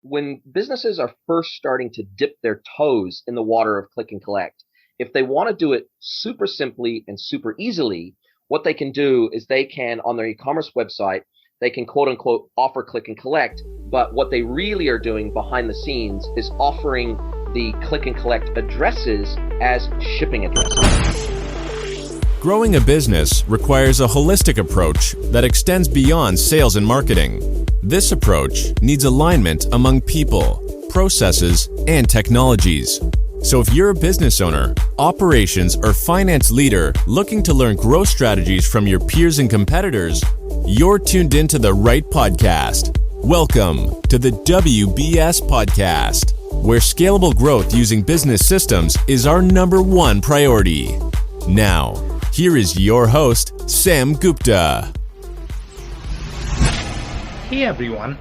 when businesses are first starting to dip their toes in the water of click and collect, if they want to do it super simply and super easily, what they can do is they can, on their e-commerce website, they can quote unquote offer click and collect. But what they really are doing behind the scenes is offering the click and collect addresses as shipping addresses. Growing a business requires a holistic approach that extends beyond sales and marketing. This approach needs alignment among people, processes, and technologies. So if you're a business owner, operations, or finance leader looking to learn growth strategies from your peers and competitors, you're tuned into the right podcast. Welcome to the WBS Podcast, where scalable growth using business systems is our number one priority. Now, here is your host, Sam Gupta. Hey everyone,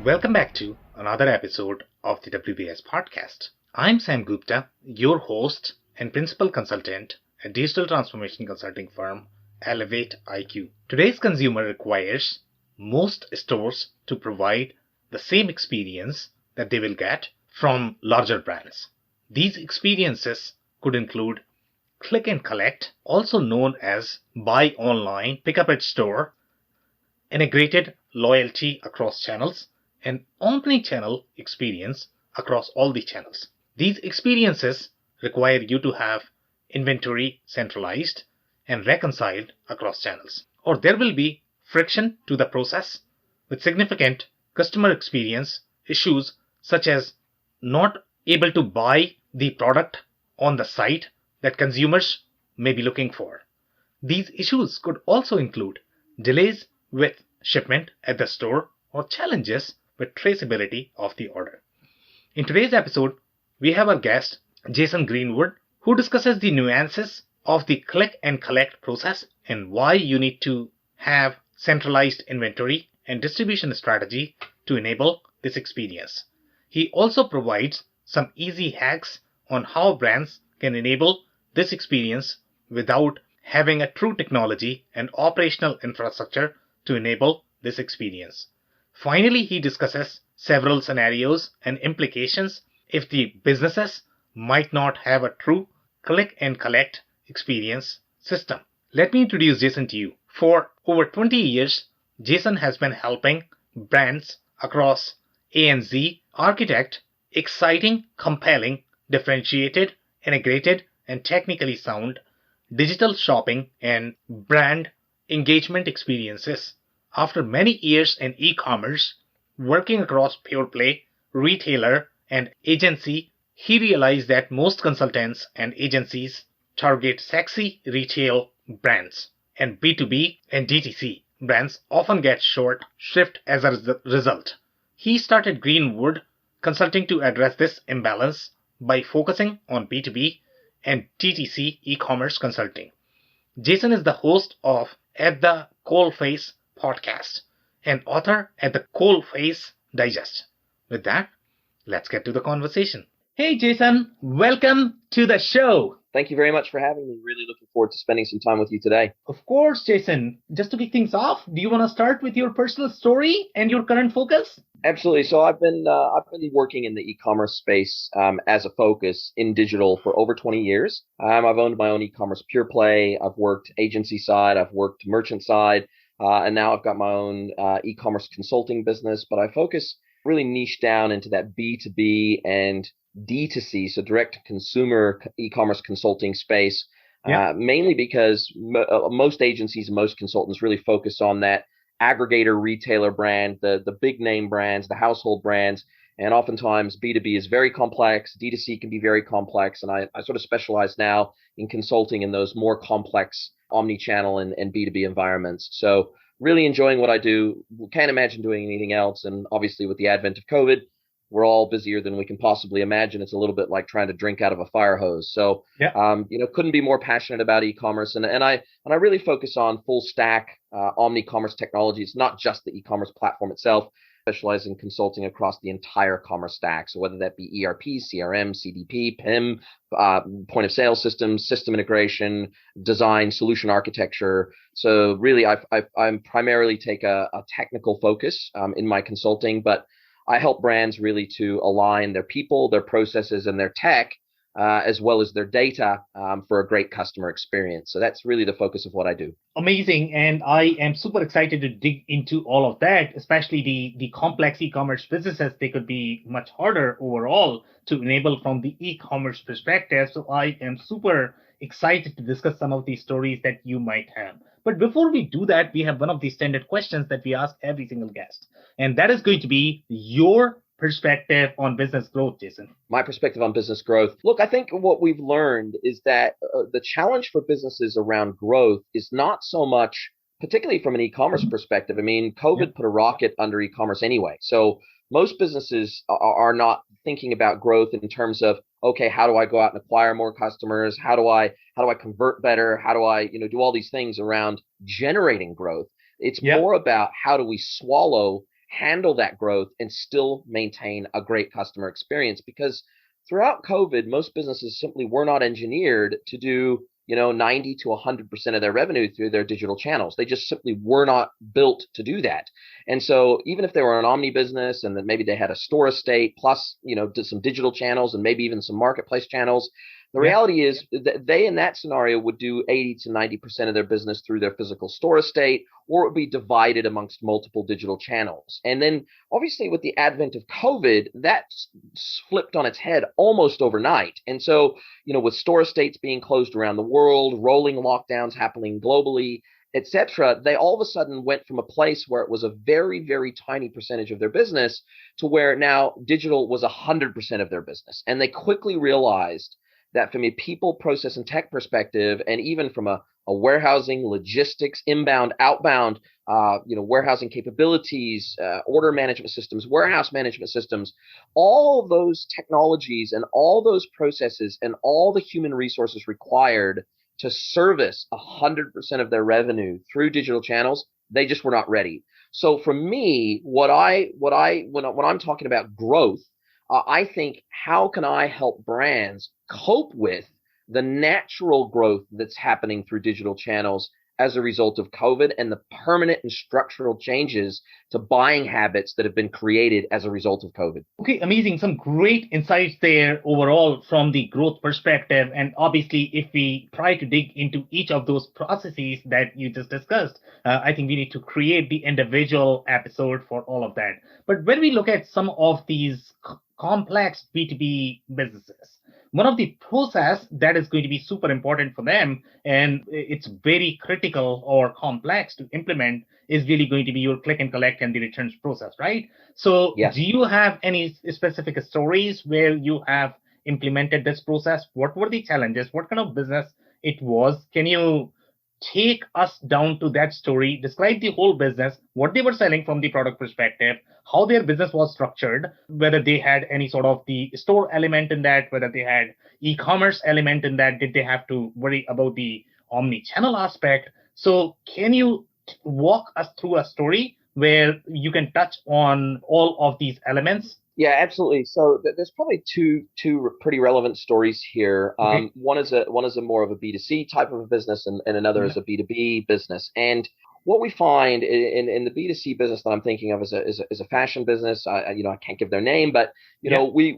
welcome back to another episode of the WBS Podcast. I'm Sam Gupta, your host and principal consultant at digital transformation consulting firm Elevate IQ. Today's consumer requires most stores to provide the same experience that they will get from larger brands. These experiences could include click and collect, also known as buy online, pick up at store, integrated loyalty across channels, and omnichannel experience across all the channels. These experiences require you to have inventory centralized and reconciled across channels, or there will be friction to the process with significant customer experience issues such as not able to buy the product on the site that consumers may be looking for. These issues could also include delays with shipment at the store or challenges with traceability of the order. In today's episode, we have our guest, Jason Greenwood, who discusses the nuances of the click and collect process and why you need to have centralized inventory and distribution strategy to enable this experience. He also provides some easy hacks on how brands can enable this experience without having a true technology and operational infrastructure to enable this experience. Finally, he discusses several scenarios and implications if the businesses might not have a true click and collect experience system. Let me introduce Jason to you. For over 20 years, Jason has been helping brands across ANZ architect exciting, compelling, differentiated, integrated, and technically sound digital shopping and brand engagement experiences. After many years in e-commerce, working across pure play, retailer, and agency, he realized that most consultants and agencies target sexy retail brands, and B2B and DTC brands often get short shrift as a result. He started Greenwood Consulting to address this imbalance by focusing on B2B and DTC e-commerce consulting. Jason is the host of At the Coalface podcast and author at the Coalface Digest. With that, let's get to the conversation. Hey Jason, welcome to the show. Thank you very much for having me. Really looking forward to spending some time with you today. Of course, Jason. Just to kick things off, do you want to start with your personal story and your current focus? Absolutely. So I've been working in the e-commerce space as a focus in digital for over 20 years. I've owned my own e-commerce pure play. I've worked agency side. I've worked merchant side. And now I've got my own e-commerce consulting business. But I focus really niche down into that B2B and D2C, so direct to consumer e-commerce consulting space, mainly because most agencies and most consultants really focus on that aggregator retailer brand, the big name brands, the household brands. And oftentimes B2B is very complex, D2C can be very complex. And I sort of specialize now in consulting in those more complex omni-channel and B2B environments. So really enjoying what I do. Can't imagine doing anything else. And obviously with the advent of COVID, we're all busier than we can possibly imagine. It's a little bit like trying to drink out of a fire hose. So, couldn't be more passionate about e-commerce. And I really focus on full stack omni-commerce technologies, not just the e-commerce platform itself. Specialize in consulting across the entire commerce stack. So whether that be ERP, CRM, CDP, PIM, point of sale systems, system integration, design, solution architecture. So really, I primarily take a technical focus in my consulting, but I help brands really to align their people, their processes, and their tech, as well as their data, for a great customer experience. So that's really the focus of what I do. Amazing. And I am super excited to dig into all of that, especially the complex e-commerce businesses. They could be much harder overall to enable from the e-commerce perspective. So I am super excited to discuss some of these stories that you might have. But before we do that, we have one of the standard questions that we ask every single guest. And that is going to be your perspective on business growth, Jason. My perspective on business growth. Look, I think what we've learned is that the challenge for businesses around growth is not so much, particularly from an e-commerce perspective. I mean, COVID put a rocket under e-commerce anyway. So most businesses are not thinking about growth in terms of, okay, how do I go out and acquire more customers? How do I convert better? How do I, do all these things around generating growth? It's more about how do we handle that growth and still maintain a great customer experience, because throughout COVID, most businesses simply were not engineered to do, 90 to 100% of their revenue through their digital channels. They just simply were not built to do that. And so even if they were an omni business and then maybe they had a store estate plus, did some digital channels and maybe even some marketplace channels, the reality is that they, in that scenario, would do 80 to 90% of their business through their physical store estate, or it would be divided amongst multiple digital channels. And then obviously with the advent of COVID, that flipped on its head almost overnight. And so, with store estates being closed around the world, rolling lockdowns happening globally, etc., they all of a sudden went from a place where it was a very, very tiny percentage of their business to where now digital was 100% of their business. And they quickly realized that from a people, process, and tech perspective, and even from a warehousing, logistics, inbound, outbound, warehousing capabilities, order management systems, warehouse management systems, all those technologies and all those processes and all the human resources required to service 100% of their revenue through digital channels, they just were not ready. So for me, when I'm talking about growth, I think, how can I help brands cope with the natural growth that's happening through digital channels as a result of COVID and the permanent and structural changes to buying habits that have been created as a result of COVID? Okay, amazing. Some great insights there overall from the growth perspective. And obviously, if we try to dig into each of those processes that you just discussed, I think we need to create the individual episode for all of that. But when we look at some of these complex B2B businesses, one of the process that is going to be super important for them, and it's very critical or complex to implement, is really going to be your click and collect and the returns process, right? So do you have any specific stories where you have implemented this process? What were the challenges? What kind of business it was? Can you take us down to that story, describe the whole business, what they were selling from the product perspective, how their business was structured, whether they had any sort of the store element in that, whether they had e-commerce element in that, did they have to worry about the omni-channel aspect? So can you walk us through a story where you can touch on all of these elements? Yeah, absolutely. So there's probably two pretty relevant stories here. Okay. One is a more of a B2C type of a business, and another is a B2B business. And what we find in the B2C business that I'm thinking of is a fashion business. I can't give their name, but we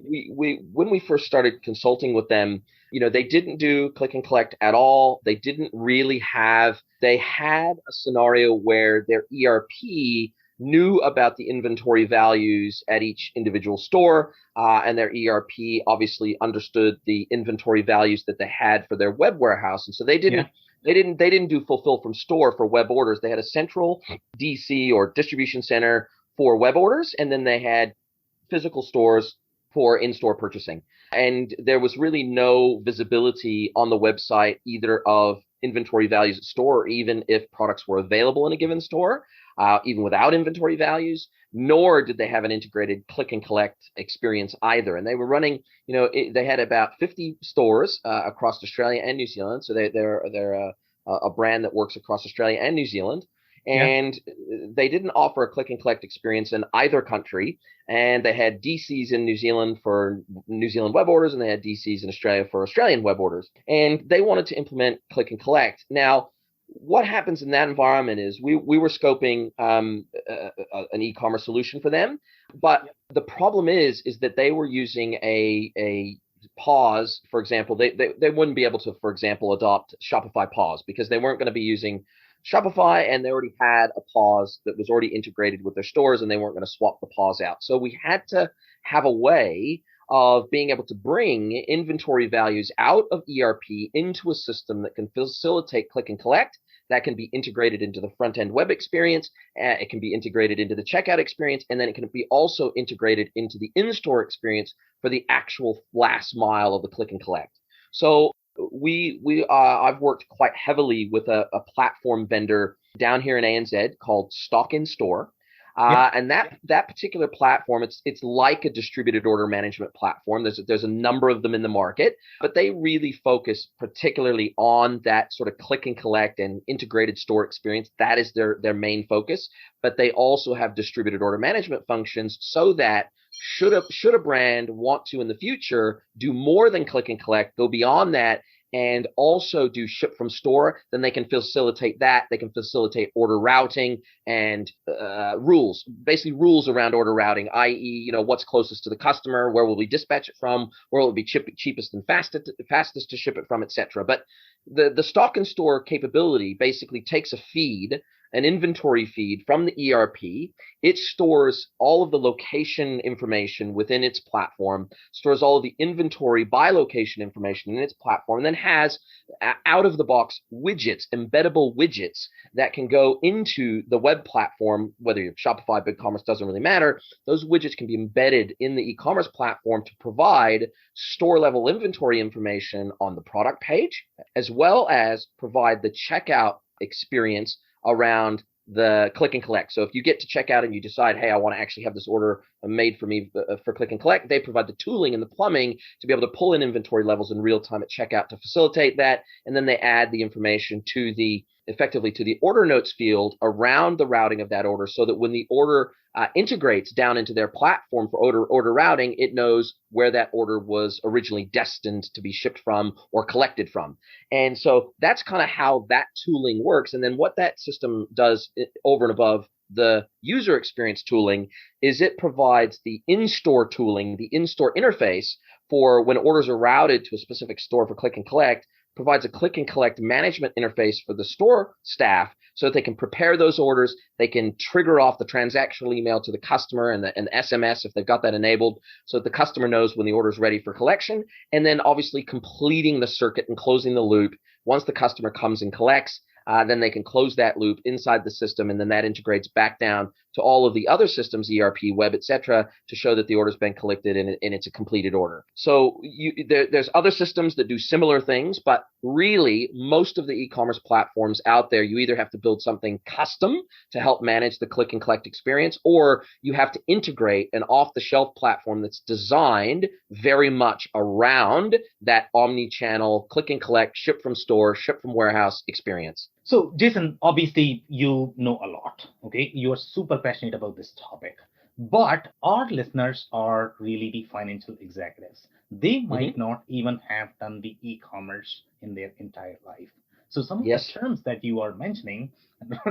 when we first started consulting with them, they didn't do click and collect at all. They didn't really have. They had a scenario where their ERP knew about the inventory values at each individual store, and their ERP obviously understood the inventory values that they had for their web warehouse, and so they didn't do fulfill from store for web orders. They had a central DC or distribution center for web orders, and then they had physical stores for in-store purchasing. And there was really no visibility on the website either of inventory values at store, or even if products were available in a given store, even without inventory values, nor did they have an integrated click and collect experience either. And they were running, they had about 50 stores across Australia and New Zealand. So they're a brand that works across Australia and New Zealand. And they didn't offer a click and collect experience in either country. And they had DCs in New Zealand for New Zealand web orders, and they had DCs in Australia for Australian web orders. And they wanted to implement click and collect. Now, what happens in that environment is we were scoping an e-commerce solution for them, but the problem is that they were using a pause, for example. They wouldn't be able to, for example, adopt Shopify pause because they weren't going to be using Shopify, and they already had a pause that was already integrated with their stores, and they weren't going to swap the pause out. So we had to have a way of being able to bring inventory values out of ERP into a system that can facilitate click and collect, that can be integrated into the front end web experience. It can be integrated into the checkout experience, and then it can be also integrated into the in-store experience for the actual last mile of the click and collect. So I've worked quite heavily with a platform vendor down here in ANZ called Stock in Store. And that particular platform, it's like a distributed order management platform. There's a number of them in the market, but they really focus particularly on that sort of click and collect and integrated store experience. That is their main focus. But they also have distributed order management functions so that should a brand want to in the future do more than click and collect, go beyond that, and also do ship from store, then they can facilitate that. They can facilitate order routing and rules, basically rules around order routing, i.e., what's closest to the customer, where will we dispatch it from, where will it be cheapest and fastest to ship it from, etc. But the stock and store capability basically takes a feed, an inventory feed from the ERP. It stores all of the location information within its platform, stores all of the inventory by location information in its platform, and then has out of the box widgets, embeddable widgets that can go into the web platform, whether you're Shopify, BigCommerce, doesn't really matter. Those widgets can be embedded in the e-commerce platform to provide store level inventory information on the product page, as well as provide the checkout experience around the click and collect. So if you get to checkout and you decide, hey, I want to actually have this order made for me for click and collect, they provide the tooling and the plumbing to be able to pull in inventory levels in real time at checkout to facilitate that. And then they add the information effectively to the order notes field around the routing of that order, so that when the order integrates down into their platform for order routing, it knows where that order was originally destined to be shipped from or collected from. And so that's kind of how that tooling works. And then what that system does over and above the user experience tooling is it provides the in-store tooling, the in-store interface for when orders are routed to a specific store for click and collect, provides a click and collect management interface for the store staff so that they can prepare those orders. They can trigger off the transactional email to the customer and the SMS if they've got that enabled, so that the customer knows when the order is ready for collection. And then obviously completing the circuit and closing the loop. Once the customer comes and collects, then they can close that loop inside the system, and then that integrates back down to all of the other systems, ERP, web, etc., to show that the order's been collected and it's a completed order. So there's other systems that do similar things, but really most of the e-commerce platforms out there, you either have to build something custom to help manage the click and collect experience, or you have to integrate an off-the-shelf platform that's designed very much around that omni-channel click and collect, ship from store, ship from warehouse experience. So, Jason, obviously you know a lot, okay? You're super passionate about this topic, but our listeners are really the financial executives. They might not even have done the e-commerce in their entire life. So some of the terms that you are mentioning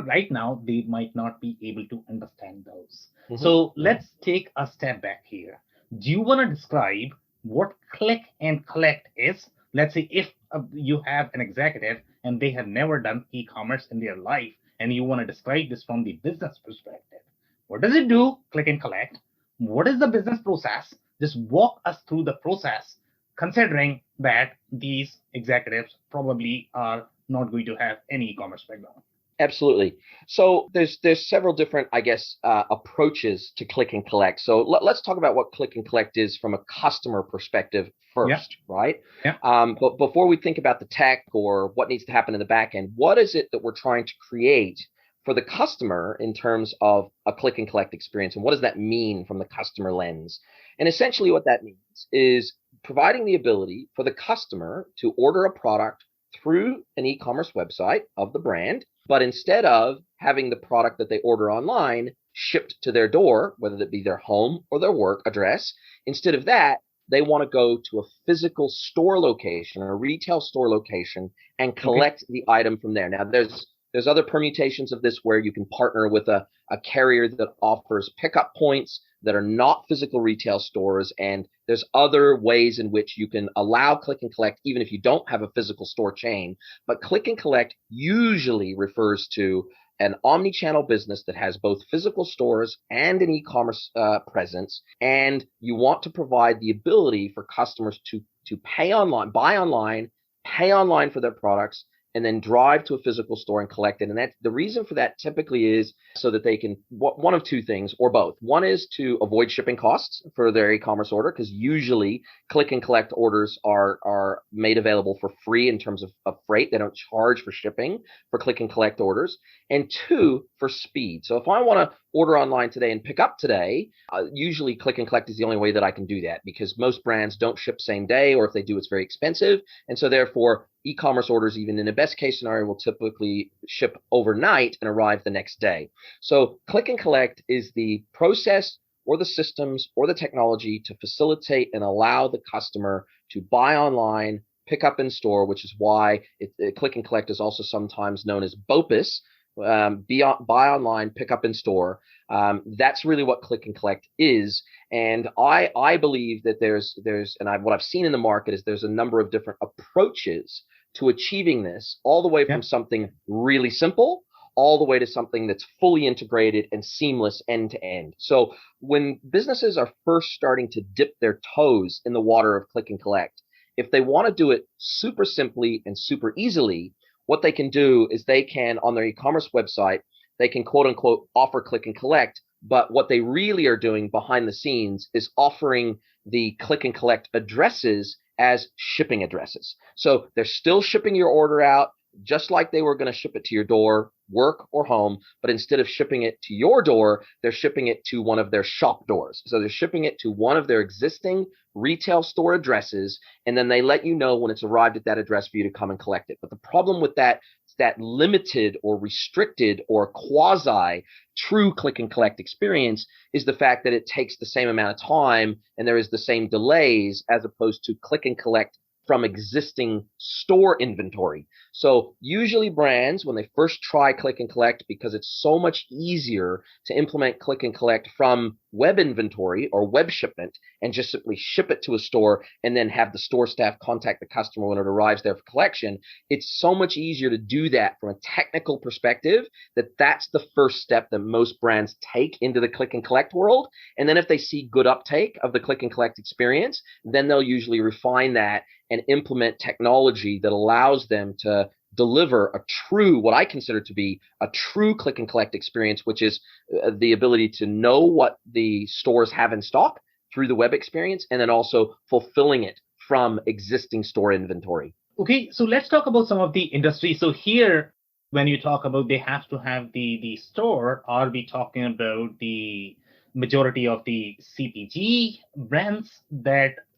right now, they might not be able to understand those. So let's take a step back here. Do you want to describe what click and collect is? Let's say if you have an executive and they have never done e-commerce in their life, and you want to describe this from the business perspective. What does it do? Click and collect. What is the business process? Just walk us through the process, considering that these executives probably are not going to have any e-commerce background. Absolutely. So there's several different, approaches to click and collect. So let's talk about what click and collect is from a customer perspective first, right? Yeah. But before we think about the tech or what needs to happen in the back end, what is it that we're trying to create for the customer in terms of a click and collect experience? And what does that mean from the customer lens? And essentially what that means is providing the ability for the customer to order a product through an e-commerce website of the brand, but instead of having the product that they order online shipped to their door, whether it be their home or their work address, instead of that, they want to go to a physical store location or a retail store location and collect the item from there. Now, there's other permutations of this where you can partner with a carrier that offers pickup points that are not physical retail stores. And there's other ways in which you can allow click and collect, even if you don't have a physical store chain. But click and collect usually refers to an omnichannel business that has both physical stores and an e-commerce presence. And you want to provide the ability for customers to pay online, buy online, pay online for their products, and then drive to a physical store and collect it. And that's the reason for that typically is so that they can, one of two things or both. One is to avoid shipping costs for their e-commerce order, because usually click and collect orders are made available for free in terms of freight. They don't charge for shipping for click and collect orders. And two, for speed. So if I want to order online today and pick up today, usually click and collect is the only way that I can do that, because most brands don't ship same day, or if they do, it's very expensive. And so therefore, e-commerce orders, even in the best case scenario, will typically ship overnight and arrive the next day. So click and collect is the process or the systems or the technology to facilitate and allow the customer to buy online, pick up in store, which is why click and collect is also sometimes known as BOPIS, buy online, pick up in store. That's really what click and collect is. And I believe that what I've seen in the market is there's a number of different approaches to achieving this, all the way from something really simple all the way to something that's fully integrated and seamless end to end. So when businesses are first starting to dip their toes in the water of click and collect, if they want to do it super simply and super easily, what they can do is they can, on their e-commerce website, they can quote unquote offer click and collect. But what they really are doing behind the scenes is offering the click and collect addresses as shipping addresses. So they're still shipping your order out just like they were going to ship it to your door, work or home, but instead of shipping it to your door, they're shipping it to one of their shop doors. So they're shipping it to one of their existing retail store addresses, and then they let you know when it's arrived at that address for you to come and collect it. But the problem with that limited or restricted or quasi true click and collect experience is the fact that it takes the same amount of time and there is the same delays as opposed to click and collect from existing store inventory. So usually brands, when they first try click and collect, because it's so much easier to implement click and collect from web inventory or web shipment and just simply ship it to a store and then have the store staff contact the customer when it arrives there for collection, it's so much easier to do that from a technical perspective that's the first step that most brands take into the click and collect world. And then if they see good uptake of the click and collect experience, then they'll usually refine that and implement technology that allows them to deliver what I consider to be a true click and collect experience, which is the ability to know what the stores have in stock through the web experience, and then also fulfilling it from existing store inventory. Okay, so let's talk about some of the industry. So here, when you talk about they have to have the store, are we talking about the majority of the CPG brands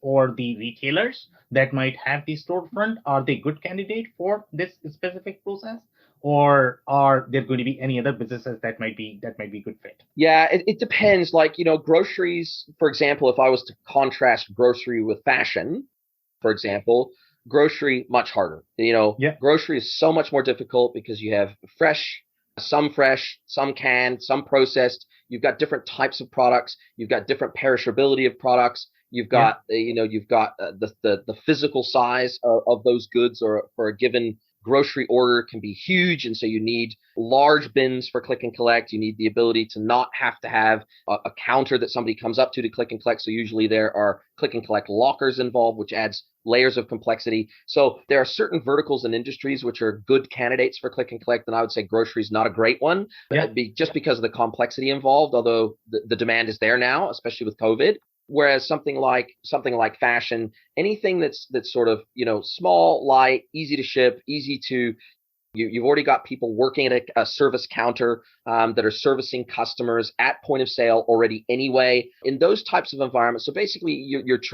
or the retailers that might have the storefront? Are they good candidate for this specific process? Or are there going to be any other businesses that might be good fit? Yeah, it depends. Like, groceries, for example, if I was to contrast grocery with fashion, for example, grocery, much harder. Grocery is so much more difficult because you have fresh, some canned, some processed. You've got different types of products. You've got different perishability of products. You've got, the physical size of those goods, or for a given grocery order can be huge. And so you need large bins for click and collect. You need the ability to not have to have a counter that somebody comes up to click and collect. So usually there are click and collect lockers involved, which adds layers of complexity. So there are certain verticals and industries which are good candidates for click and collect. And I would say grocery is not a great one, just because of the complexity involved, although the demand is there now, especially with COVID. Whereas something like fashion, anything that's sort of, small, light, easy to ship, you've already got people working at a service counter that are servicing customers at point of sale already anyway, in those types of environments. So basically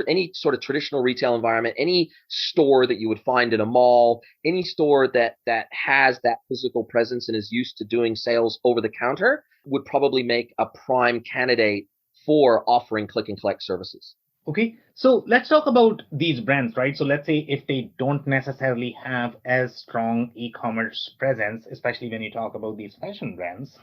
any sort of traditional retail environment, any store that you would find in a mall, any store that has that physical presence and is used to doing sales over the counter would probably make a prime candidate for offering click and collect services. Okay, so let's talk about these brands, right? So let's say if they don't necessarily have as strong e-commerce presence, especially when you talk about these fashion brands,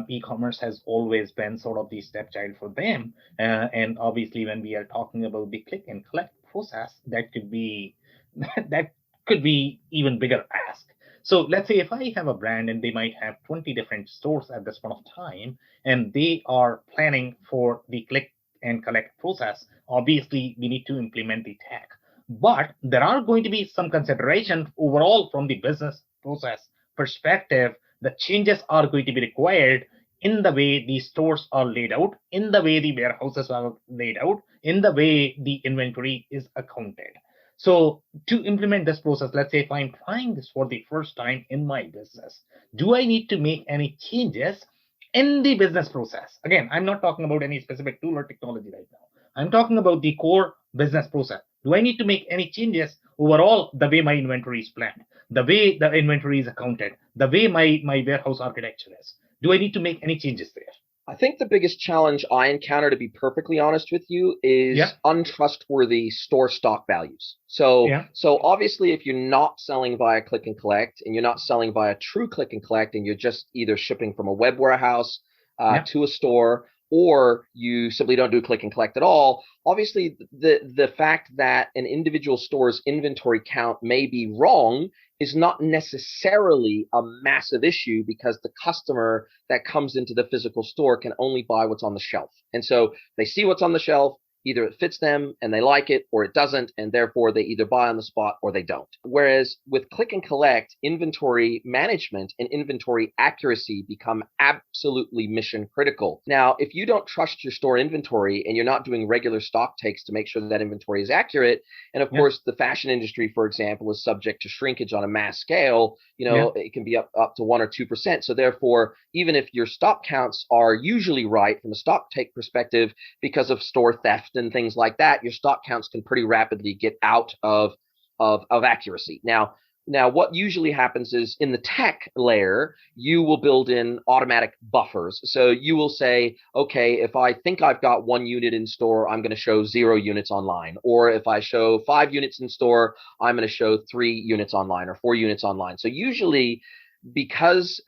e-commerce has always been sort of the stepchild for them. And obviously, when we are talking about the click and collect process, that could be that could be even bigger ask. So let's say if I have a brand and they might have 20 different stores at this point of time, and they are planning for the click and collect process, obviously we need to implement the tech. But there are going to be some consideration overall from the business process perspective. The changes are going to be required in the way the stores are laid out, in the way the warehouses are laid out, in the way the inventory is accounted. So to implement this process, let's say if I'm trying this for the first time in my business, do I need to make any changes in the business process? Again, I'm not talking about any specific tool or technology right now. I'm talking about the core business process. Do I need to make any changes overall the way my inventory is planned, the way the inventory is accounted, the way my warehouse architecture is? Do I need to make any changes there? I think the biggest challenge I encounter, to be perfectly honest with you, Yeah, is untrustworthy store stock values. So, yeah, so obviously, if you're not selling via click and collect and you're not selling via true click and collect, and you're just either shipping from a web warehouse yeah, to a store, or you simply don't do click and collect at all, obviously the fact that an individual store's inventory count may be wrong is not necessarily a massive issue, because the customer that comes into the physical store can only buy what's on the shelf. And so they see what's on the shelf, either it fits them and they like it, or it doesn't, and therefore they either buy on the spot or they don't. Whereas with click and collect, inventory management and inventory accuracy become absolutely mission critical. Now, if you don't trust your store inventory and you're not doing regular stock takes to make sure that inventory is accurate, and of yeah, course the fashion industry, for example, is subject to shrinkage on a mass scale, yeah. it can be up to 1 or 2%. So therefore, even if your stock counts are usually right from a stock take perspective, because of store theft and things like that, your stock counts can pretty rapidly get out of accuracy. Now, what usually happens is in the tech layer, you will build in automatic buffers. So you will say, okay, if I think I've got 1 unit in store, I'm going to show 0 units online. Or if I show 5 units in store, I'm going to show 3 units online or 4 units online. So usually, because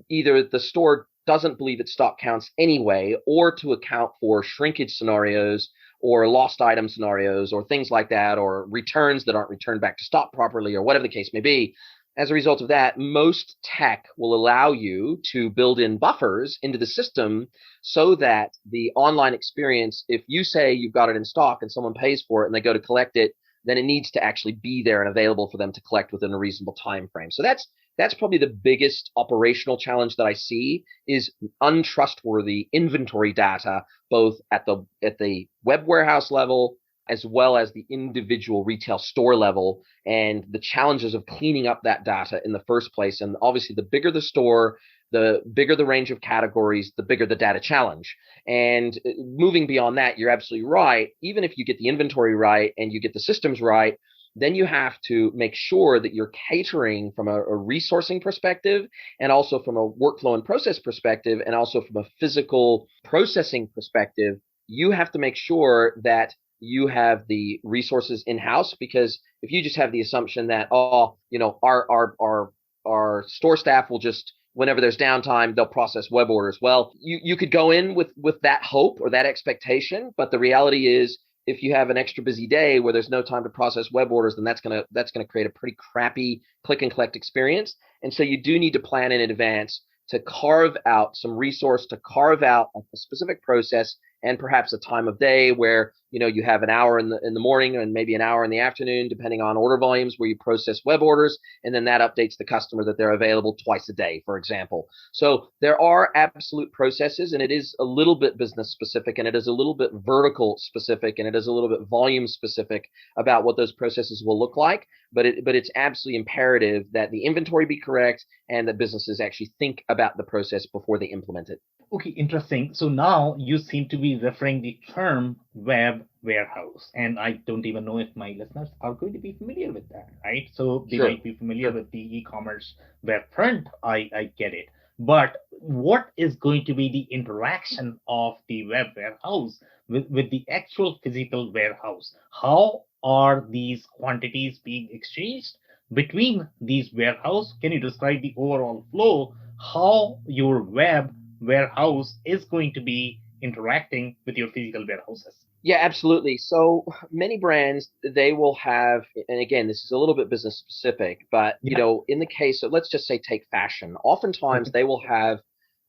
either the store doesn't believe its stock counts anyway, or to account for shrinkage scenarios or lost item scenarios or things like that, or returns that aren't returned back to stock properly, or whatever the case may be. As a result of that, most tech will allow you to build in buffers into the system so that the online experience, if you say you've got it in stock and someone pays for it and they go to collect it, then it needs to actually be there and available for them to collect within a reasonable time frame. So that's probably the biggest operational challenge that I see, is untrustworthy inventory data, both at the web warehouse level as well as the individual retail store level, and the challenges of cleaning up that data in the first place. And obviously, the bigger the store, the bigger the range of categories, the bigger the data challenge. And moving beyond that, you're absolutely right. Even if you get the inventory right and you get the systems right, then you have to make sure that you're catering from a resourcing perspective, and also from a workflow and process perspective, and also from a physical processing perspective. You have to make sure that you have the resources in house, because if you just have the assumption that, oh, our store staff will just, whenever there's downtime, they'll process web orders. Well, you could go in with that hope or that expectation, but the reality is, if you have an extra busy day where there's no time to process web orders, then that's gonna create a pretty crappy click and collect experience. And so you do need to plan in advance to carve out some resource, to carve out a specific process, and perhaps a time of day where you have an hour in the morning and maybe an hour in the afternoon, depending on order volumes, where you process web orders, and then that updates the customer that they're available twice a day, for example. So there are absolute processes, and it is a little bit business specific, and it is a little bit vertical specific, and it is a little bit volume specific about what those processes will look like. But it's absolutely imperative that the inventory be correct and that businesses actually think about the process before they implement it. Okay, interesting. So now you seem to be referring the term web warehouse, and I don't even know if my listeners are going to be familiar with that, right? So they Sure. might be familiar with the e-commerce web front. I get it. But what is going to be the interaction of the web warehouse with the actual physical warehouse. How are these quantities being exchanged between these warehouse? Can you describe the overall flow? How your web warehouse is going to be interacting with your physical warehouses? Yeah, absolutely. So many brands, they will have, and again, this is a little bit business specific, but Yeah. in the case of, let's just say, take fashion, oftentimes Okay. they will have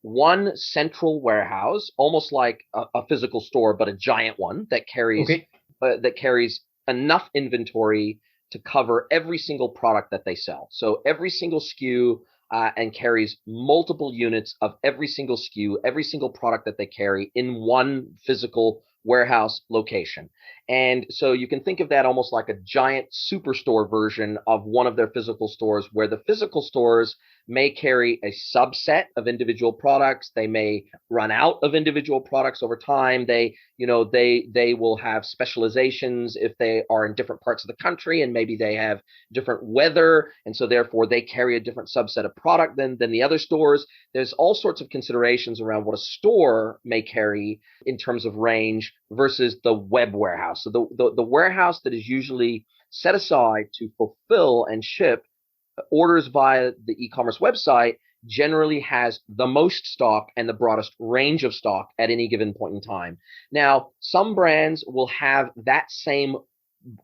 one central warehouse, almost like a physical store, but a giant one Okay. that carries enough inventory to cover every single product that they sell. So every single SKU, and carries multiple units of every single SKU, every single product that they carry in one physical warehouse location. And so you can think of that almost like a giant superstore version of one of their physical stores, where the physical stores may carry a subset of individual products. They may run out of individual products over time. They will have specializations if they are in different parts of the country, and maybe they have different weather, and so therefore they carry a different subset of product than the other stores. There's all sorts of considerations around what a store may carry in terms of range versus the web warehouse. So the warehouse that is usually set aside to fulfill and ship orders via the e-commerce website generally has the most stock and the broadest range of stock at any given point in time. Now, some brands will have that same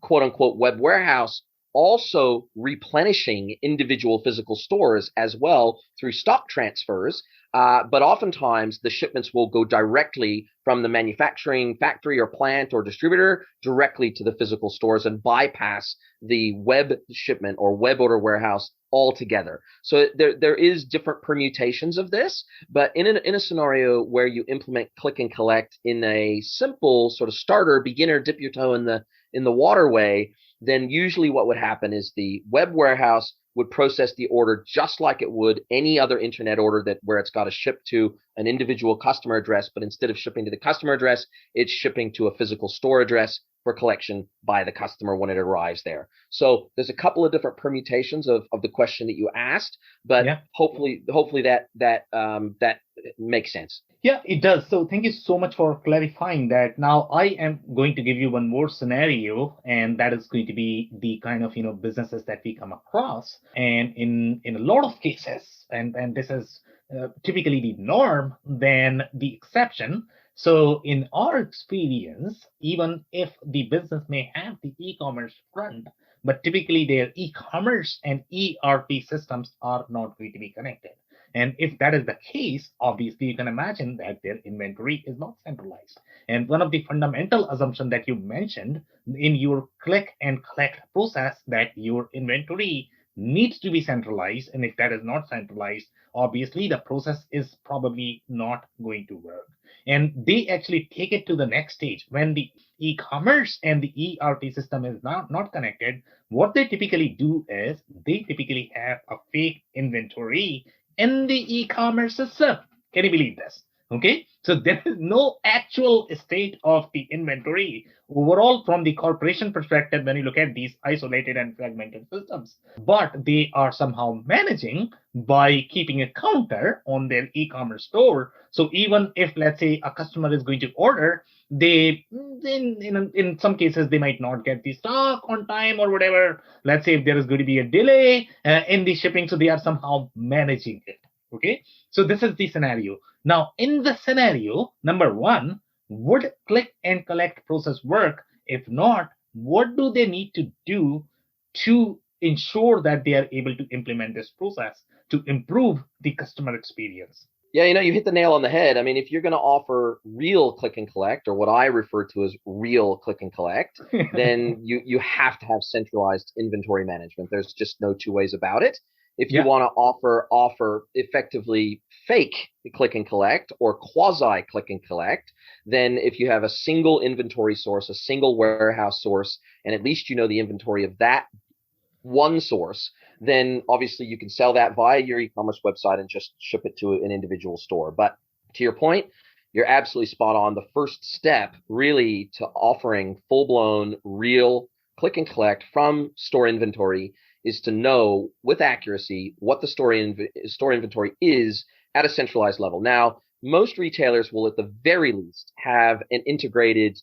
quote unquote web warehouse also replenishing individual physical stores as well through stock transfers. But oftentimes the shipments will go directly from the manufacturing factory or plant or distributor directly to the physical stores and bypass the web shipment or web order warehouse altogether. So there is different permutations of this, but in a scenario where you implement click and collect in a simple sort of starter beginner dip your toe in the waterway, then usually what would happen is the web warehouse would process the order just like it would any other internet order where it's got to ship to an individual customer address, but instead of shipping to the customer address, it's shipping to a physical store address for collection by the customer when it arrives there. So there's a couple of different permutations of the question that you asked, but Yeah. hopefully that makes sense. Yeah, it does. So thank you so much for clarifying that. Now I am going to give you one more scenario, and that is going to be the kind of businesses that we come across. And in a lot of cases, and this is typically the norm than the exception. So in our experience, even if the business may have the e-commerce front, but typically their e-commerce and ERP systems are not going to be connected. And if that is the case, obviously you can imagine that their inventory is not centralized. And one of the fundamental assumptions that you mentioned in your click and collect process, that your inventory needs to be centralized. And if that is not centralized, obviously the process is probably not going to work. And they actually take it to the next stage. When the e-commerce and the ERP system is not connected, what they typically do is they typically have a fake inventory in the e-commerce system. Can you believe this? Okay, so there is no actual state of the inventory overall from the corporation perspective when you look at these isolated and fragmented systems, but they are somehow managing by keeping a counter on their e-commerce store. So even if, let's say, a customer is going to order, they in some cases they might not get the stock on time or whatever. Let's say if there is going to be a delay in the shipping, so they are somehow managing it. Okay, so this is the scenario. Now in the scenario number one, would click and collect process work? If not, what do they need to do to ensure that they are able to implement this process to improve the customer experience? Yeah, you hit the nail on the head. I mean, if you're going to offer real click and collect, or what I refer to as real click and collect, then you have to have centralized inventory management. There's just no two ways about it. If you Yeah. want to offer effectively fake click and collect or quasi click and collect, then if you have a single inventory source, a single warehouse source, and at least the inventory of that one source, then obviously you can sell that via your e-commerce website and just ship it to an individual store. But to your point, you're absolutely spot on. The first step really to offering full-blown real click and collect from store inventory is to know with accuracy what the store inventory is at a centralized level. Now, most retailers will at the very least have an integrated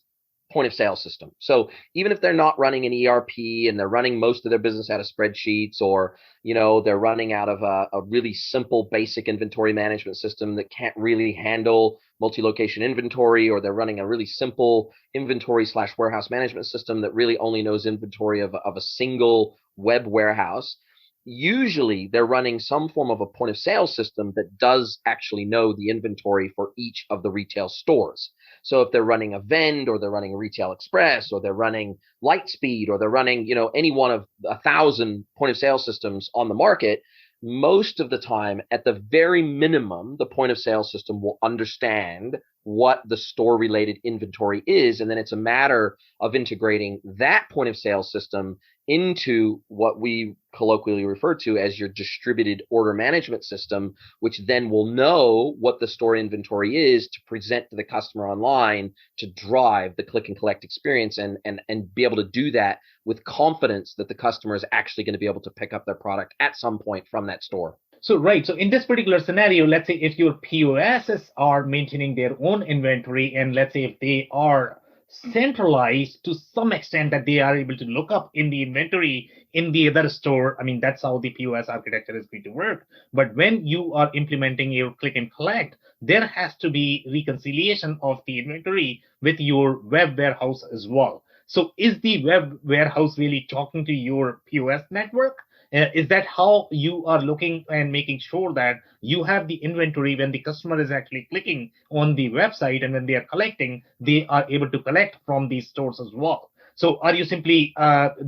point of sale system. So even if they're not running an ERP and they're running most of their business out of spreadsheets, or they're running out of a really simple basic inventory management system that can't really handle multi-location inventory, or they're running a really simple inventory / warehouse management system that really only knows inventory of a single web warehouse, usually they're running some form of a point of sale system that does actually know the inventory for each of the retail stores. So if they're running a Vend, or they're running a Retail Express, or they're running Lightspeed, or they're running, any one of 1,000 point of sale systems on the market, most of the time, at the very minimum, the point of sale system will understand what the store related inventory is. And then it's a matter of integrating that point of sale system into what we colloquially refer to as your distributed order management system, which then will know what the store inventory is to present to the customer online to drive the click and collect experience, and be able to do that with confidence that the customer is actually going to be able to pick up their product at some point from that store. So, right. So in this particular scenario, let's say if your POSs are maintaining their own inventory, and let's say if they are centralized to some extent that they are able to look up in the inventory in the other store, I mean, that's how the POS architecture is going to work. But when you are implementing your click and collect, there has to be reconciliation of the inventory with your web warehouse as well. So is the web warehouse really talking to your POS network? Is that how you are looking and making sure that you have the inventory when the customer is actually clicking on the website, and when they are collecting, they are able to collect from these stores as well? So are you simply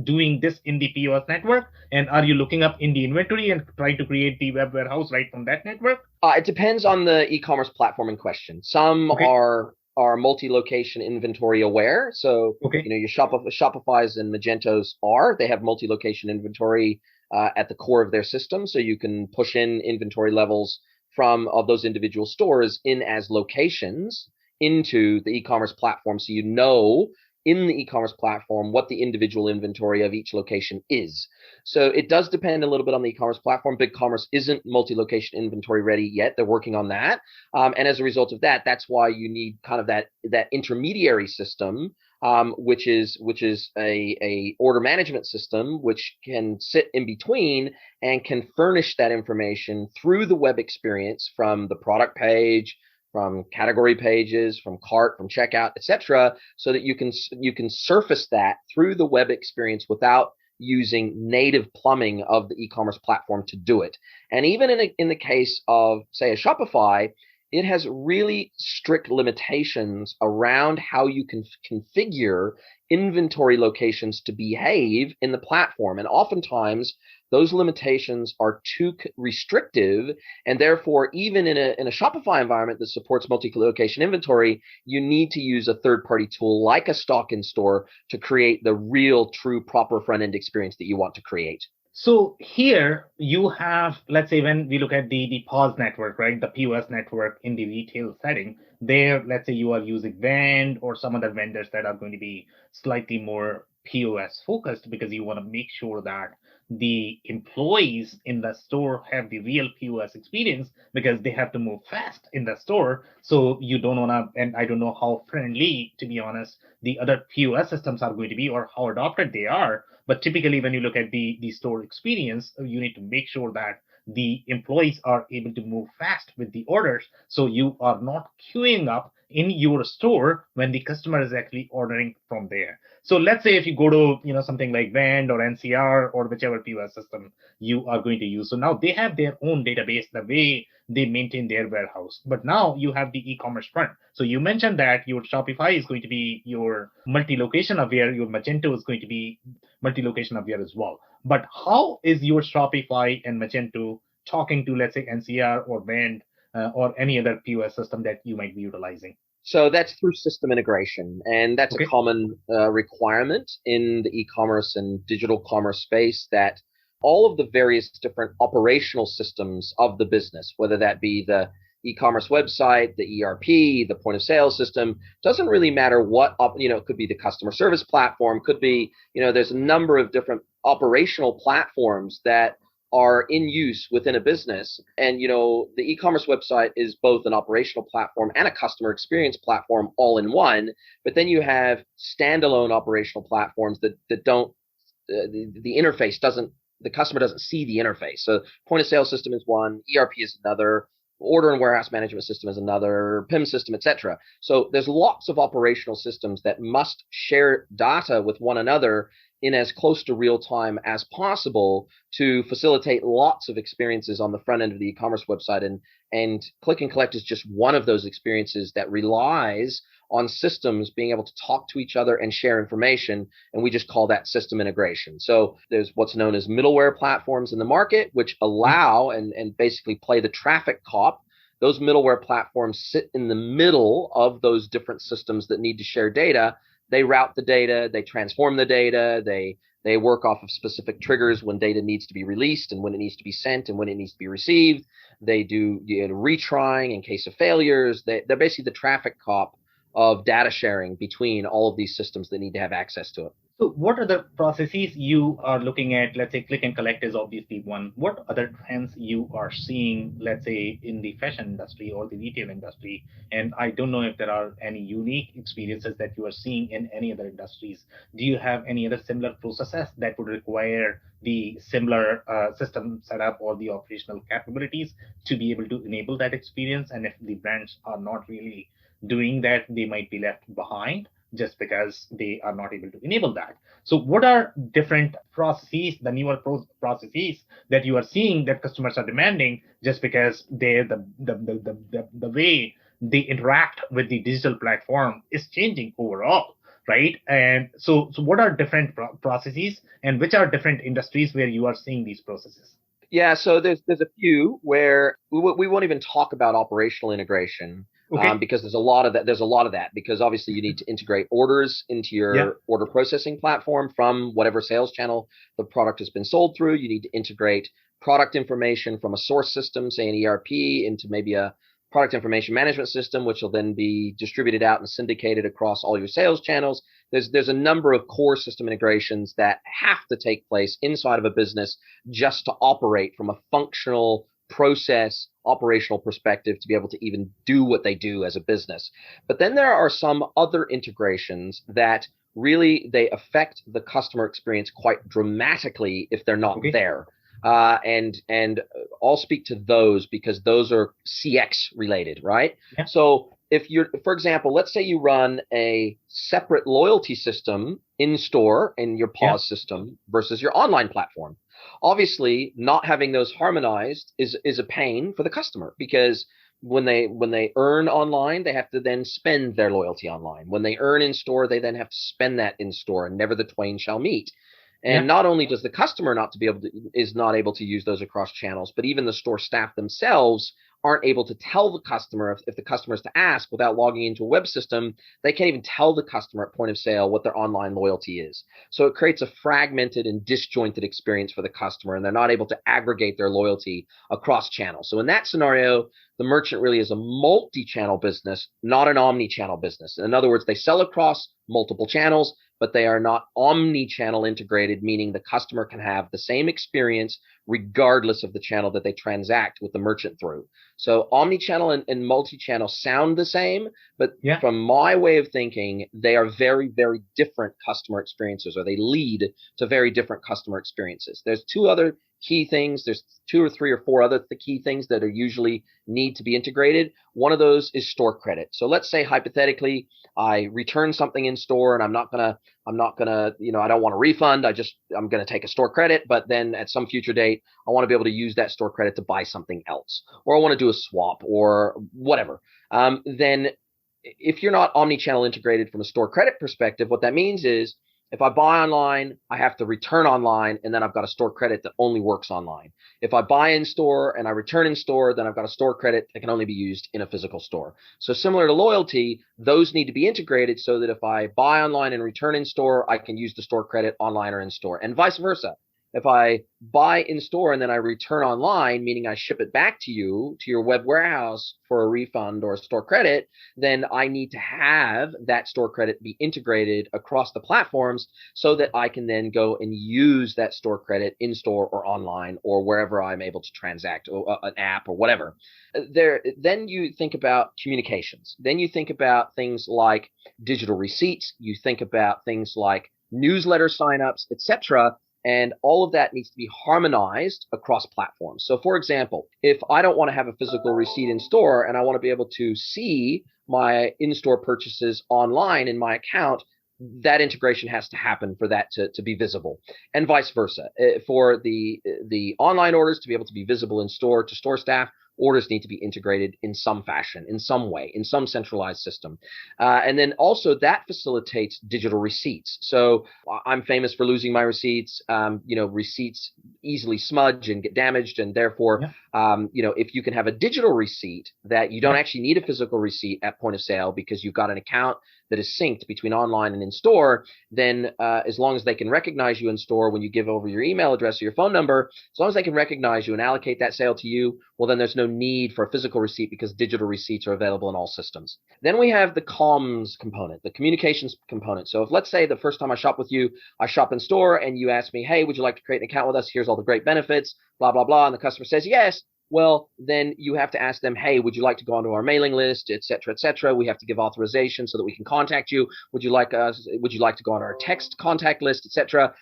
doing this in the POS network, and are you looking up in the inventory and trying to create the web warehouse right from that network? It depends on the e-commerce platform in question. Some are multi-location inventory aware. So, your Shopify's and Magentos they have multi-location inventory at the core of their system. So you can push in inventory levels from of those individual stores in as locations into the e-commerce platform. So in the e-commerce platform what the individual inventory of each location is. So it does depend a little bit on the e-commerce platform. BigCommerce isn't multi-location inventory ready yet. They're working on that. And as a result of that, that's why you need kind of that intermediary system, which is a order management system, which can sit in between and can furnish that information through the web experience, from the product page, from category pages, from cart, from checkout, etc., so that you can surface that through the web experience without using native plumbing of the e-commerce platform to do it. And even in the case of, say, a Shopify, it has really strict limitations around how you can configure inventory locations to behave in the platform. And oftentimes those limitations are too restrictive, and therefore even in a Shopify environment that supports multi-location inventory, you need to use a third-party tool like a stock in store to create the real, true, proper front-end experience that you want to create. So here you have, let's say when we look at the POS network, right, the POS network in the retail setting, there, let's say you are using Vend or some other vendors that are going to be slightly more POS focused, because you want to make sure that the employees in the store have the real POS experience, because they have to move fast in the store. So you don't want to, and I don't know how friendly, to be honest, the other POS systems are going to be, or how adopted they are. But typically, when you look at the store experience, you need to make sure that the employees are able to move fast with the orders, so you are not queuing up in your store when the customer is actually ordering from there. So let's say if you go to something like Vend or NCR or whichever POS system you are going to use. So now they have their own database, the way they maintain their warehouse. But now you have the e-commerce front. So you mentioned that your Shopify is going to be your multi-location aware, your Magento is going to be multi-location aware as well. But how is your Shopify and Magento talking to, let's say, NCR or Vend or any other POS system that you might be utilizing? So that's through system integration, and that's a common requirement in the e-commerce and digital commerce space, that all of the various different operational systems of the business, whether that be the e-commerce website, the ERP, the point of sale system, doesn't really matter what, it could be the customer service platform, could be, there's a number of different operational platforms that are in use within a business. And, the e-commerce website is both an operational platform and a customer experience platform all in one. But then you have standalone operational platforms that don't, the interface doesn't, the customer doesn't see the interface. So point of sale system is one, ERP is another, order and warehouse management system is another, PIM system, etc. So there's lots of operational systems that must share data with one another in as close to real time as possible to facilitate lots of experiences on the front end of the e-commerce website. And click and collect is just one of those experiences that relies on systems being able to talk to each other and share information, and we just call that system integration. So there's what's known as middleware platforms in the market, which allow and basically play the traffic cop. Those middleware platforms sit in the middle of those different systems that need to share data. They route the data, they transform the data, they work off of specific triggers when data needs to be released and when it needs to be sent and when it needs to be received. They do retrying in case of failures. They're basically the traffic cop of data sharing between all of these systems that need to have access to it. So what are the processes you are looking at? Let's say click and collect is obviously one. What other trends you are seeing, let's say, in the fashion industry or the retail industry? And I don't know if there are any unique experiences that you are seeing in any other industries. Do you have any other similar processes that would require the similar system setup or the operational capabilities to be able to enable that experience? And if the brands are not really doing that, they might be left behind just because they are not able to enable that. So what are different processes, the newer processes that you are seeing that customers are demanding just because the way they interact with the digital platform is changing overall, right? And so what are different processes, and which are different industries where you are seeing these processes? Yeah, so there's a few where we won't even talk about operational integration. Okay. Because there's a lot of that. There's a lot of that because obviously you need to integrate orders into your order processing platform from whatever sales channel the product has been sold through. You need to integrate product information from a source system, say an ERP, into maybe a product information management system, which will then be distributed out and syndicated across all your sales channels. There's a number of core system integrations that have to take place inside of a business just to operate from a functional process operational perspective to be able to even do what they do as a business. But then there are some other integrations that really they affect the customer experience quite dramatically if they're not there. And I'll speak to those because those are CX related, right? Yeah. So if you're, for example, let's say you run a separate loyalty system in store in your POS system versus your online platform. Obviously, not having those harmonized is a pain for the customer because when they earn online, they have to then spend their loyalty online. When they earn in store, they then have to spend that in store, and never the twain shall meet. And not only does the customer is not able to use those across channels, but even the store staff themselves aren't able to tell the customer if the customer is to ask without logging into a web system. They can't even tell the customer at point of sale what their online loyalty is. So it creates a fragmented and disjointed experience for the customer, and they're not able to aggregate their loyalty across channels. So in that scenario, the merchant really is a multi-channel business, not an omni-channel business. In other words, they sell across multiple channels, but they are not omni-channel integrated, meaning the customer can have the same experience regardless of the channel that they transact with the merchant through. So omni-channel and multi-channel sound the same, but from my way of thinking, they are very, very different customer experiences, or they lead to very different customer experiences. There's two other key things. There's 2 or 3 or 4 other key things that are usually need to be integrated. One of those is store credit. So let's say hypothetically, I return something in store and I'm not gonna, I don't want a refund. I'm gonna take a store credit, but then at some future date, I want to be able to use that store credit to buy something else, or I want to do a swap or whatever. Then if you're not omni-channel integrated from a store credit perspective, what that means is if I buy online, I have to return online, and then I've got a store credit that only works online. If I buy in store and I return in store, then I've got a store credit that can only be used in a physical store. So similar to loyalty, those need to be integrated so that if I buy online and return in store, I can use the store credit online or in store, and vice versa. If I buy in store and then I return online, meaning I ship it back to you, to your web warehouse for a refund or a store credit, then I need to have that store credit be integrated across the platforms so that I can then go and use that store credit in store or online or wherever I'm able to transact, or an app or whatever. Then you think about communications. Then you think about things like digital receipts. You think about things like newsletter signups, etc. And all of that needs to be harmonized across platforms. So for example, if I don't want to have a physical receipt in store and I want to be able to see my in-store purchases online in my account, that integration has to happen for that to be visible, and vice versa. For the online orders to be able to be visible in store to store staff, orders need to be integrated in some fashion, in some way, in some centralized system. And then also that facilitates digital receipts. So I'm famous for losing my receipts. Receipts easily smudge and get damaged. And therefore, if you can have a digital receipt that you don't actually need a physical receipt at point of sale because you've got an account that is synced between online and in store, then as long as they can recognize you in store when you give over your email address or your phone number, as long as they can recognize you and allocate that sale to you, well, then there's no need for a physical receipt because digital receipts are available in all systems. Then we have the comms component, the communications component. So if, let's say, the first time I shop with you, I shop in store and you ask me, hey, would you like to create an account with us? Here's all the great benefits, blah, blah, blah. And the customer says yes. Well, then you have to ask them, hey, would you like to go onto our mailing list, et cetera, et cetera. We have to give authorization so that we can contact you. Would you like to go on our text contact list, et cetera?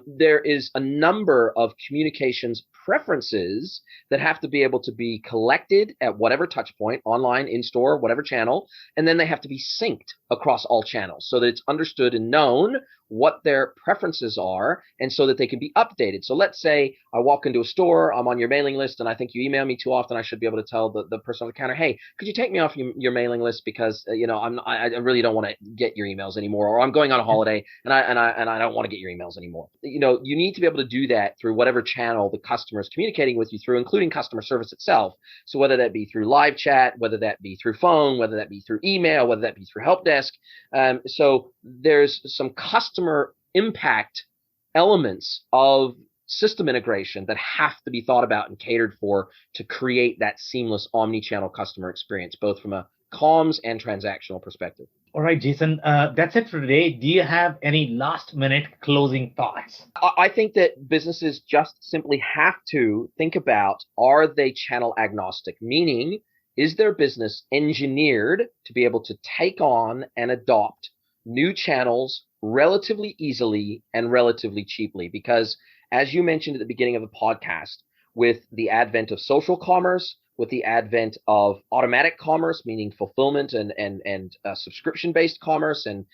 There is a number of communications preferences that have to be able to be collected at whatever touch point, online, in store, whatever channel, and then they have to be synced across all channels so that it's understood and known what their preferences are, and so that they can be updated. So let's say I walk into a store, I'm on your mailing list, and I think you email me too often. I should be able to tell the person on the counter, hey, could you take me off your mailing list because I really don't want to get your emails anymore, or I'm going on a holiday and I don't want to get your emails anymore. You need to be able to do that through whatever channel the customer is communicating with you through, including customer service itself. So whether that be through live chat, whether that be through phone, whether that be through email, whether that be through help desk. So there's some customer impact elements of system integration that have to be thought about and catered for to create that seamless omni-channel customer experience, both from a comms and transactional perspective. All right, Jason, that's it for today. Do you have any last-minute closing thoughts? I think that businesses just simply have to think about, are they channel agnostic? Meaning, is their business engineered to be able to take on and adopt new channels relatively easily and relatively cheaply? Because as you mentioned at the beginning of the podcast, with the advent of social commerce, with the advent of automatic commerce, meaning fulfillment and subscription-based commerce and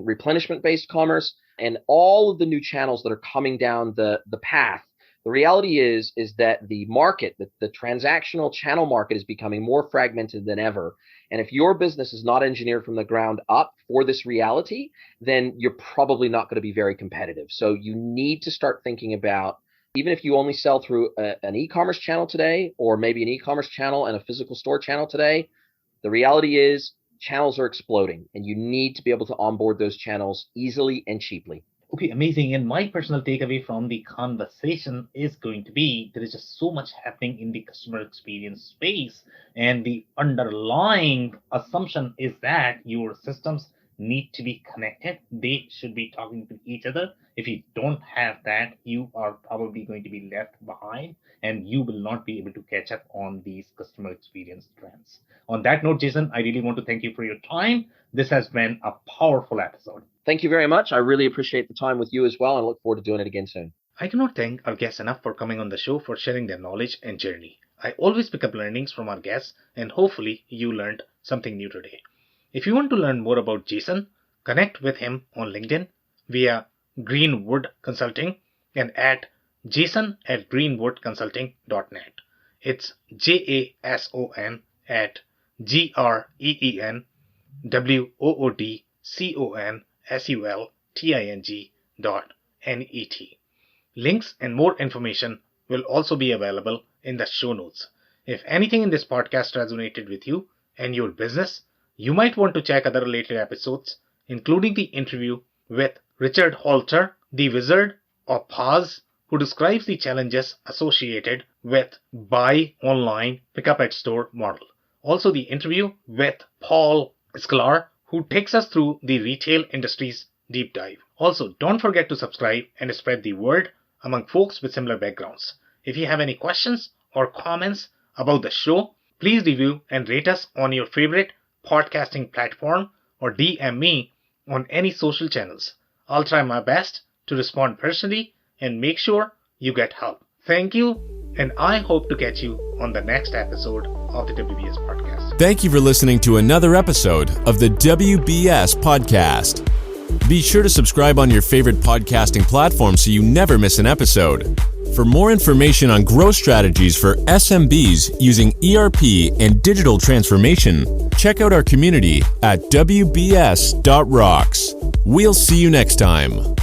replenishment-based commerce, and all of the new channels that are coming down the path, the reality is that the market, the transactional channel market, is becoming more fragmented than ever. And if your business is not engineered from the ground up for this reality, then you're probably not going to be very competitive. So you need to start thinking about, even if you only sell through an e-commerce channel today, or maybe an e-commerce channel and a physical store channel today, the reality is channels are exploding, and you need to be able to onboard those channels easily and cheaply. Okay, amazing. And my personal takeaway from the conversation is going to be, there is just so much happening in the customer experience space. And the underlying assumption is that your systems need to be connected. They should be talking to each other. If you don't have that, you are probably going to be left behind, and you will not be able to catch up on these customer experience trends. On that note, Jason, I really want to thank you for your time. This has been a powerful episode. Thank you very much. I really appreciate the time with you as well, and look forward to doing it again soon. I cannot thank our guests enough for coming on the show, for sharing their knowledge and journey. I always pick up learnings from our guests, and hopefully you learned something new today. If you want to learn more about Jason, connect with him on LinkedIn via Greenwood Consulting and at jason@greenwoodconsulting.net. It's JASON at GREENWOODCONSULTING.net. Links and more information will also be available in the show notes. If anything in this podcast resonated with you and your business, you might want to check other related episodes, including the interview with Richard Halter, the Wizard of Pause, who describes the challenges associated with buy online, pick up at store model. Also the interview with Paul Sklar, who takes us through the retail industry's deep dive. Also, don't forget to subscribe and spread the word among folks with similar backgrounds. If you have any questions or comments about the show, please review and rate us on your favorite podcasting platform or DM me on any social channels. I'll try my best to respond personally and make sure you get help. Thank you, and I hope to catch you on the next episode of the WBS Podcast. Thank you for listening to another episode of the WBS Podcast. Be sure to subscribe on your favorite podcasting platform so you never miss an episode. For more information on growth strategies for SMBs using ERP and digital transformation, check out our community at WBS.rocks. We'll see you next time.